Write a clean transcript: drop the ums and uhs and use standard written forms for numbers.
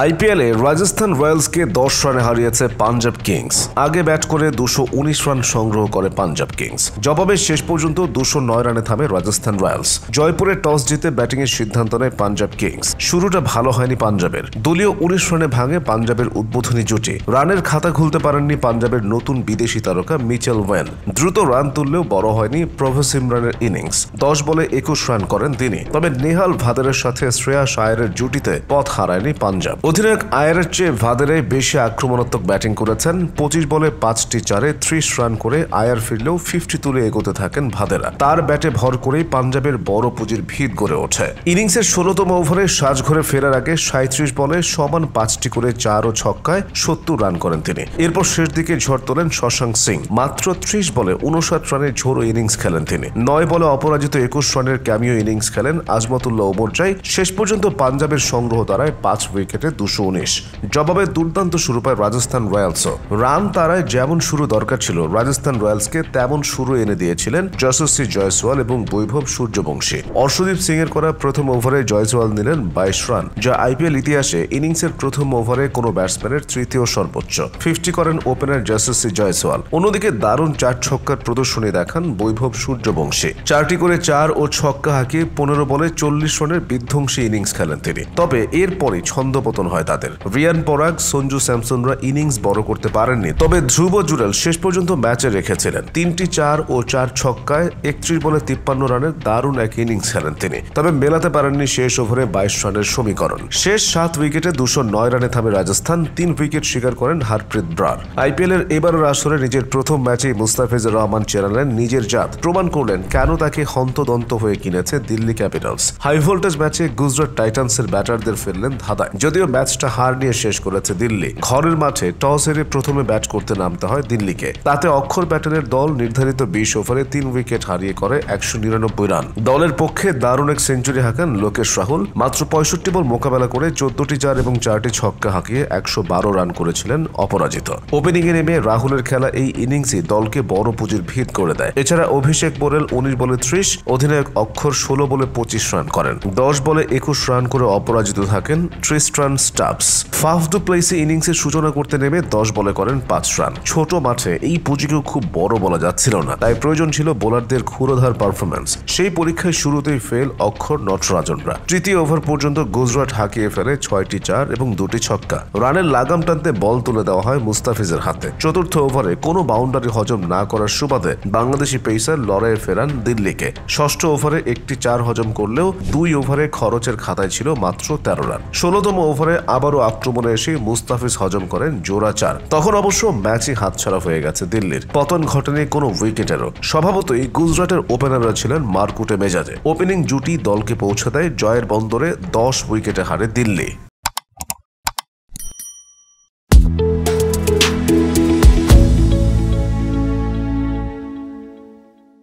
আইপিএলে রাজস্থান রয়্যালসকে 10 রানে হারিয়েছে পাঞ্জাব কিংস। আগে ব্যাট করে 219 রান সংগ্রহ করে পাঞ্জাব কিংস। জবাবে শেষ পর্যন্ত 209 রানে থামে রাজস্থান রয়্যালস। জয়পুরে টস জিতে ব্যাটিংয়ের সিদ্ধান্ত নেয় পাঞ্জাব কিংস। শুরুটা ভালো হয়নি পাঞ্জাবের। দলীয় 19 রানে ভাঙে পাঞ্জাবের উদ্বোধনী জুটি। রানের খাতা খুলতে পারেননি পাঞ্জাবের নতুন বিদেশি তারকা মিচেল ওয়েন। দ্রুত রান তুললেও বড় হয়নি প্রভু সিমরানের ইনিংস। 10 বলে 21 রান করেন তিনি। তবে নেহাল ভাদেরের সাথে শ্রেয়াস আয়ারের জুটিতে পথ হারায়নি পাঞ্জাব। অধিনায়ক আয়ারের চেয়ে ভাদেরে বেশি আক্রমণাত্মক ব্যাটিং করেছেন। 25 বলে 5টি চারে 30 রান করে আয়ার ফিরলেও 50 তুলে এগোতে থাকেন ভাদেরা। তার ব্যাটে ভর করেই পাঞ্জাবের বড় পুঁজির ভিত গড়ে ওঠে। ইনিংসের 16তম ওভারে সাজঘরে ফেরার আগে 37 বলে সমান 5টি করে 4 ও ছক্কায় 70 রান করেন তিনি। এরপর শেষ দিকে ঝড় তোলেন শশাঙ্ক সিং। মাত্র 30 বলে 59 রানের ঝোড়ো ইনিংস খেলেন তিনি। 9 বলে অপরাজিত 21 রানের ক্যামিও ইনিংস খেলেন আজমতুল্লাহ ওমরজাই। শেষ পর্যন্ত পাঞ্জাবের সংগ্রহ দাঁড়ায় 5 উইকেটে 219। জবাবে দুর্দান্ত শুরু পায় রাজস্থান রয়্যালসও। রান তারায় যেমন শুরু দরকার ছিল রাজস্থান রয়্যালসকে তেমন শুরু এনে দিয়েছিলেন যশস্বী জয়সওয়াল এবং বৈভব সূর্যবংশী। অর্শদীপ সিং এর করা প্রথম ওভারে জয়সওয়াল নিলেন 22 রান, যা আইপিএল ইতিহাসে ইনিংসের প্রথম ওভারে কোনো ব্যাটসম্যানের তৃতীয় সর্বোচ্চ। 50 করেন ওপেনার যশস্বী জয়সওয়াল। অন্যদিকে দারুণ 4 ছক্কার প্রদর্শনী দেখান বৈভব সূর্যবংশী। 4টি করে 4 ও ছক্কা হাঁকিয়ে 15 বলে 40 রানের বিধ্বংসী ইনিংস খেলেন তিনি। তবে এরপরই ছন্দপতন হয় তাদের। রিয়ান পরাগ, সঞ্জু স্যামসনরা ইনিংস বড় করতে পারেননি। তবে ধ্রুব জুরেল শেষ পর্যন্ত ম্যাচে রেখেছিলেন। 3টি 4 ও 4 ছক্কায় 31 বলে 53 রানের দারুণ এক ইনিংস খেলেন তিনি। তবে মেলাতে পারেননি শেষ ওভারে 22 রানের সমীকরণ। শেষ 7 উইকেটে 209 রানে থামে রাজস্থান। 3 উইকেট শিকার করেন হারপ্রীত ব্রার। আইপিএল এর এবারের আসরে নিজের প্রথম ম্যাচেই মুস্তাফিজুর রহমান চেরালেন নিজের জাত। প্রমাণ করলেন কেন তাকে হন্তদন্ত হয়ে কিনেছে দিল্লি ক্যাপিটালস। হাই ভোল্টেজ ম্যাচে গুজরাট টাইটান্সের ব্যাটারদের ফেললেন ধাঁধায়। যদিও ম্যাচটা হার নিয়ে শেষ করেছে দিল্লি। ঘরের মাঠে টস হেরে প্রথমে ব্যাট করতে নামতে হয় দিল্লিকে। তাতে অক্ষর ব্যাটারের দল নির্ধারিত 20 ওভারে 3 উইকেট হারিয়ে করে 199 রান। দলের পক্ষে দারুণ এক সেঞ্চুরি হাঁকান লোকেশ রাহুল। মাত্র 65 বল মোকাবেলা করে 14টি 4 এবং 4টি ছক্কা হাঁকিয়ে 112 রান করেছিলেন অপরাজিত। ওপেনিংয়ে নেমে রাহুলের খেলা এই ইনিংসই দলকে বড় পুঁজির ভিত করে দেয়। এছাড়া অভিষেক বোরেল 19 বলে 30, অধিনায়ক অক্ষর 16 বলে 25 রান করেন। 10 বলে 21 রান করে অপরাজিত থাকেন Tristan Stubbs. Faf du Plessis ইনিংসের সূচনা করতে নেমে 10 বলে করেন 5 রান। ছোট মাঠে এই পুঁজিকেও খুব বড় বলা যাচ্ছিল না, তাই প্রয়োজন ছিল বোলারদের ক্ষুরোধার পারফরম্যান্স। সেই পরীক্ষায় শুরুতেই ফেল অক্ষর নটরাজনরা। তৃতীয় ওভার পর্যন্ত গুজরাট হাঁকিয়ে ফেলে 6টি 4 এবং 2টি ছক্কা। রানের লাগাম টানতে বল তুলে দেওয়া হয় মুস্তাফিজের হাতে। চতুর্থ ওভারে কোনো বাউন্ডারি হজম না করার সুবাদে বাংলাদেশি পেসার লড়াইয়ে ফেরান দিল্লিকে। ষষ্ঠ ওভারে একটি 4 হজম করলেও 2 ওভারে খরচের খাতায় ছিল মাত্র 13 রান। 16তম ওভারে আবারও আক্রমণে এসে মুস্তাফিজ হজম করেন জোড়া 4। তখন অবশ্য ম্যাচই হাতছাড়া হয়ে গেছে দিল্লির। পতন ঘটেনি কোনো উইকেটেরও। স্বভাবতই গুজরাটের ওপেনাররা ছিলেন মারকুটে মেজাজে। ওপেনিং জুটি দলকে পৌঁছে দেয় জয়ের বন্দরে। 10 উইকেটে হারে দিল্লি।